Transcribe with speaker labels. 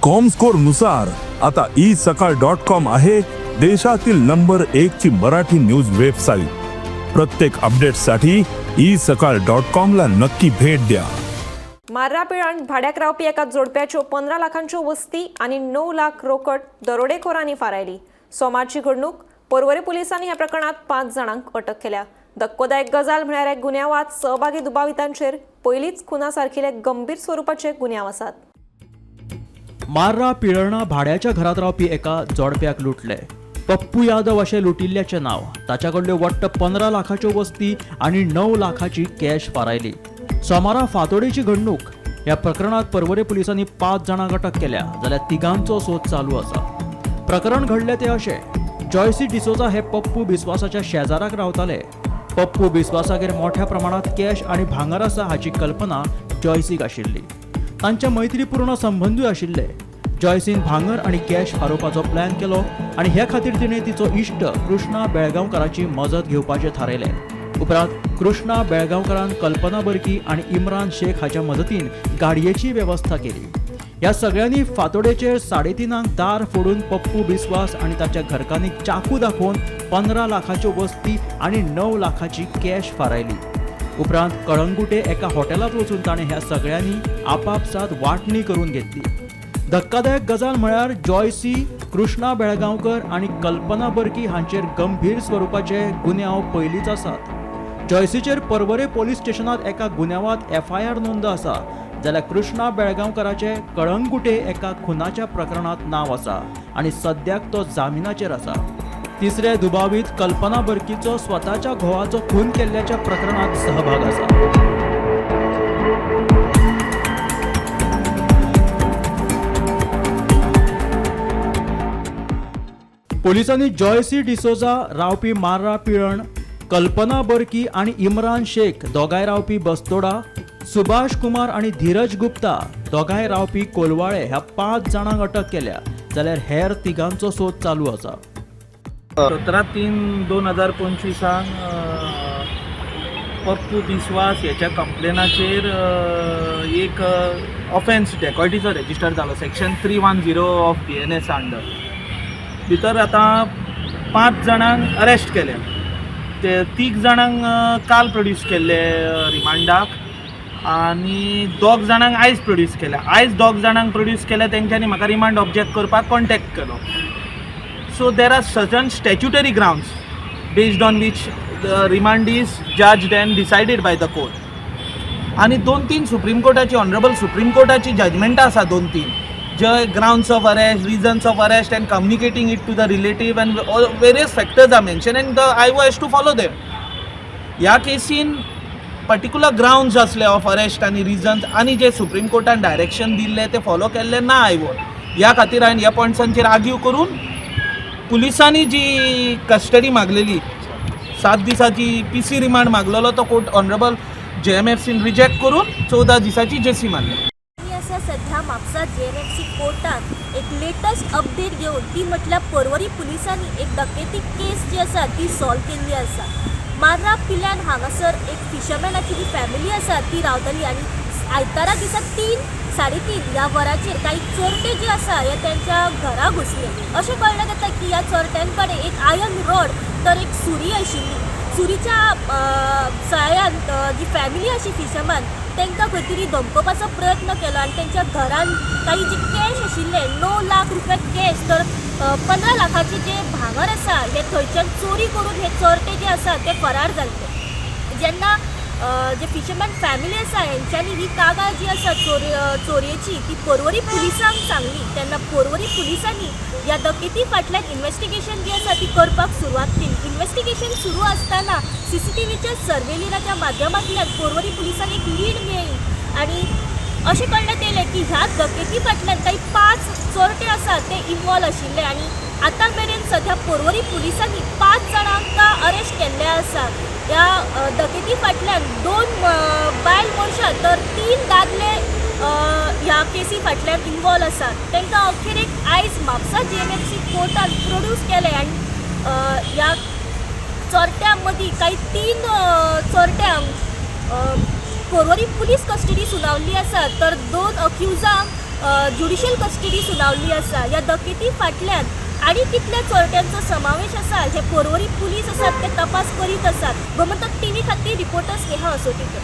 Speaker 1: Comscore नुसार आता isakal.com आहे देशातील नंबर 1 ची मराठी न्यूज वेबसाईट। प्रत्येक अपडेटसाठी isakal.com ला नक्की भेट द्या।
Speaker 2: मार्रा पिळांत भाड्याक रावपी एका जोडप्याच्यो 15 लाखांच्यो वस्ती आणि 9 लाख रोकड दरोडेखोरांनी फारायली। सोमारची घडणूक पर्वरी पुलिसांनी ह्या प्रकरणात 5 जाणांक अटक केल्या। धक्कोदायक गजाल म्हळ्यार एक गुन्यांवात सहभागी दुबावितांचेर पयलीच खुना सारखिले गंभीर स्वरूपाचे गुन्यांव आसात।
Speaker 3: मार्रा पिळणा भाड्याच्या घरात रावपी एका जोडप्याक लुटले। पप्पू यादव अशें लुटिल्ल्याचे नाव। ताच्या कडल्यो वट्ट 15 लाखाच्यो वस्ती आणि 9 लाखाची कॅश फारायली। सोमारा फातोडेची घडणूक ह्या प्रकरणात पर्वरी पुलिसांनी 5 जाणांक अटक केल्या, जाल्यार तिगांचो सोद चालू आसा। प्रकरण घडले ते अशें, जॉयसी डिसोजा हे पप्पू बिस्वासाच्या शेजाराक रावताले। पप्पू बिस्वासागेर मोठ्या प्रमाणात कॅश आणि भांगर आसा हाची कल्पना जॉयसीक आशिल्ली। तांचे मैत्रीपूर्ण संबंदूय आशिल्ले। जॉयसीन भांगर आणि कॅश फारोवपाचो प्लॅन केलो आणि हे खातीर तिणे तिचो इश्ट कृष्णा बेळगांवकाराची मजत घेवपाचें थारायलें। उपरांत कृष्णा बेळगांवकारान कल्पना बर्की आणि इम्रान शेख हाच्या मदतीन गाडयेची वेवस्था केली। ह्या सगळ्यांनी फातोडेचेर 3:30 दार फोडून पप्पू बिस्वास आणि ताच्या घरकान्नीक चाकू दाखोवन 15 लाखाच्यो वस्ती आणि 9 लाखाची कॅश फारायली। उपरांत कळंगुटे एका हॉटेलात वचून ताणें ह्या सगळ्यांनी आपापसात वांटणी करून घेतली। धक्कादायक गजाल म्हळ्यार जॉयसी, कृष्णा बेळगांवकर आणि कल्पना बर्की हांचेर गंभीर स्वरूपाचे गुन्यांव पयलींच आसात। जॉयसीचेर पर्वरे पोलीस स्टेशनात एका गुन्यांवात FIR नोंद आसा, जाल्यार कृष्णा बेळगांवकाराचे कळंगुटे एका खुनाच्या प्रकरणात नाव आसा आणि सद्याक तो जामिनाचेर आसा। तिसरे दुबावीत कल्पना बर्कीचो स्वताच्या घोवाचो खून केल्ल्याच्या प्रकरणात सहभाग आसा। पोलिसांनी जॉयसी डिसोजा रावपी मार्रा पिळण, कल्पना बर्की आणि इम्रान शेख दोगांय रावपी बस्तोडा, सुभाष कुमार आणि धीरज गुप्ता दोगांय रावपी कोलवाळे ह्या 5 जाणांक अटक केल्या, जाल्यार हेर तिगांचो सोद चालू आसा।
Speaker 4: 17/3/2025 पप्पू बिस्वास याच्या कंप्लेनाचेर एक ऑफेन्स डेकॉयटीचो रेजिस्टर जालो सेक्शन 310 ऑफ BNS अंडर। भितर आतां 5 जाणांक अरेस्ट केले। ते 3 जाणांक काल प्रोड्यूस केल्ले रिमांडाक आणि 2 जाणांक आयज प्रोड्यूस केल्या। आयज 2 जाणांक प्रोड्यूस केल्या, तेंच्यांनी म्हाका रिमांड ऑब्जेक्ट करपाक कॉन्टॅक्ट केलो। So there are certain statutory grounds based on which the remand is judged and decided by the court. आणि 2-3 सुप्रीम कोर्टाची ऑनरेबल सुप्रीम कोर्टाची जजमेंटां आसा 2-3 जे grounds of arrest, reasons of arrest and communicating it to the relative and various factors are mention and the IO has to follow them. ह्या केसीन particular grounds असले of arrest आणि reasons आणि जे सुप्रीम कोर्टान डायरेक्शन दिल्ले ते follow केल्ले ना IO। ह्या खातीर हांवें ह्या पॉयंट्सांचेर आर्ग्यू करून पुलिसांनी जी कस्टडी मागलेली 7 दिसाची PC रिमांड मागलेलो तो कोर्ट ऑनरेबल JMFCन रिजेक्ट करून 14 दिसाची JC मारली।
Speaker 5: सध्या म्हापसा JMFC कोर्टात एक लेटेस्ट अपडेट घेऊन ती म्हटल्यार पर्वरी पुलिसांनी एक डकेती केस जी आसा ती सॉल्व केल्ली आसा। मार्रा पिल्यान हांगासर एक फिशरमॅनाची जी फॅमिली आसा ती रावताली आणि आयतारा दिसा 3-3:30 ह्या वराचेर काही चोरटे जे आसा हे त्यांच्या घरा घुसले। अशें कळण्यात येता की ह्या चोरट्यांकडे एक आयर्न रॉड तर एक सुरी आशिल्ली। सुरीच्या सहाय्यान जी फॅमिली आशी फिशरमॅन तांकां खंय तरी धमकोवपाचो प्रयत्न केलो आणि त्यांच्या घरान काही जे कॅश आशिल्ले 9 लाख रुपया कॅश तर 15 लाखाचे जे भांगर आसा हे थंयच्यान चोरी करून हे चोरटे जे आसा ते फरार जाले। जेन्ना जे फिशरमॅन फॅमिली आसा हेंच्यांनी ही कागाळ जी आसा चोरयेची ती पर्वरी पुलिसांक सांगली, तेन्ना पर्वरी पुलिसांनी ह्या डकेती फाटल्यान इन्व्हेस्टिगेशन जी आसा ती करपाक सुरवात केली। इन्व्हेस्टिगेशन सुरू आसतना CCTVच्या सर्वेलिनाच्या माध्यमांतल्यान पर्वरी पुलिसांनी एक लीड मेळ्ळी आणि अशें कळण्यात येयलें की ह्या डकेती फाटल्यान काही 5 चोरटे आसा ते इन्वॉल्व आशिल्ले आणि आतां मेरेन सध्या पर्वरी पुलिसांनी 5 जाणांक अरेस्ट केल्ले आसा। ह्या डकेती फाटल्यान 2 बायल मनशां तर 3 दादले ह्या केसी फाटल्यान इन्वॉल्व आसात। तांकां अखेर एक आयज म्हापसा JMFC कोर्टान प्रोड्यूस केले आणि ह्या चोरट्यां मदीं काही 3 चोरट्यांक पर्वरी पुलीस कस्टडी सुनावली आसा तर 2 अक्युजांक ज्युडिशियल कस्टडी सुनावली आसा. ह्या डकेती फाटल्यान आनी कितल्या चोरट्यांचो समावेश आसा हे पर्वरी पुलीस आसात ते तपास करीत आसात. गोमंतक टीव्ही खातीर रिपोर्टर स्नेहा असोटीकर.